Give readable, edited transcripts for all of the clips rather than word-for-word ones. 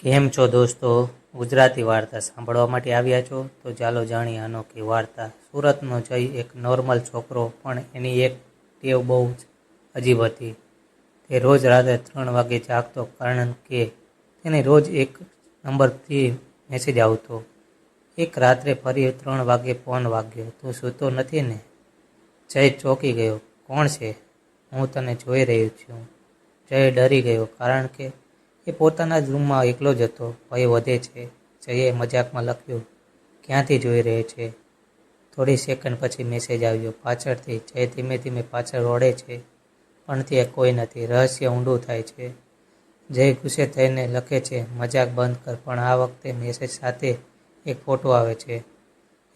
કેમ છો દોસ્તો? ગુજરાતી વાર્તા સાંભળવા માટે આવ્યા છો? તો ચાલો જાણીએ અનોખી વાર્તા. સુરતનો જય એક નોર્મલ છોકરો, પણ એની એક ટેવ બહુ જ અજીબ હતી. તે રોજ રાત્રે 3 વાગે જાગતો, કારણ કે તેને રોજ એક નંબરથી મેસેજ આવતો. એક રાત્રે ફરી 3 વાગે ફોન વાગ્યો. તું સૂતો નથી ને? જય ચોંકી ગયો. કોણ છે? હું તને જોઈ રહ્યો છું. જય ડરી ગયો, કારણ કે એ પોતાના જ રૂમમાં એકલો જ હતો. ભય વધે છે. જયે મજાકમાં લખ્યું, ક્યાંથી જોઈ રહે છે? થોડી સેકન્ડ પછી મેસેજ આવ્યો પાછળથી. જય ધીમે ધીમે પાછળ વળે છે, પણ ત્યાં કોઈ નથી. રહસ્ય ઊંડું થાય છે. જય ગુસ્સે થઈને લખે છે, મજાક બંધ કર. પણ આ વખતે મેસેજ સાથે એક ફોટો આવે છે.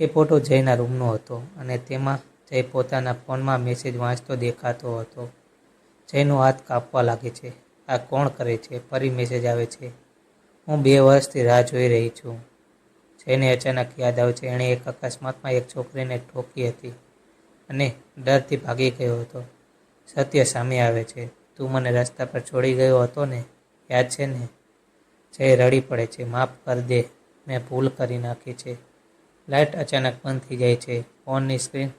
એ ફોટો જયના રૂમનો હતો, અને તેમાં જય પોતાના ફોનમાં મેસેજ વાંચતો દેખાતો હતો. જયનો હાથ કાંપવા લાગે છે. આ કોણ કરે છે? ફરી મેસેજ આવે છે, હું 2 વર્ષથી રાહ જોઈ રહી છું. જયને અચાનક યાદ આવે છે, એણે એક અકસ્માતમાં એક છોકરીને ઠોકી હતી અને ડરથી ભાગી ગયો હતો. સત્ય સામે આવે છે. તું મને રસ્તા પર છોડી ગયો હતો ને, યાદ છે ને? જય રડી પડે છે, માફ કર દે, મેં ભૂલ કરી નાખી છે. લાઇટ અચાનક બંધ થઈ જાય છે. ફોનની સ્ક્રીન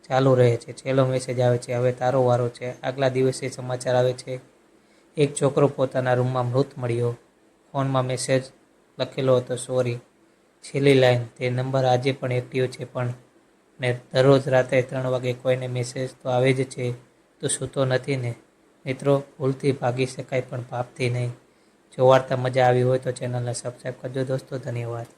ચાલુ રહે છે. છેલ્લો મેસેજ આવે છે, હવે તારો વારો છે. આગલા દિવસે સમાચાર આવે છે, એક છોકરો પોતાના રૂમમાં મૃત મળ્યો. ફોનમાં મેસેજ લખેલો હતો, સોરી. છેલ્લી લાઈન, તે નંબર આજે પણ એક્ટિવ છે, પણ ને દરરોજ રાત્રે 3 વાગે કોઈને મેસેજ તો આવે જ છે. તું સૂતો નથી ને? મિત્રો, ભૂલથી ભાગી શકાય, પણ પાપથી નહીં. જો વાર્તા મજા આવી હોય તો ચેનલને સબસ્ક્રાઈબ કરજો દોસ્તો. ધન્યવાદ.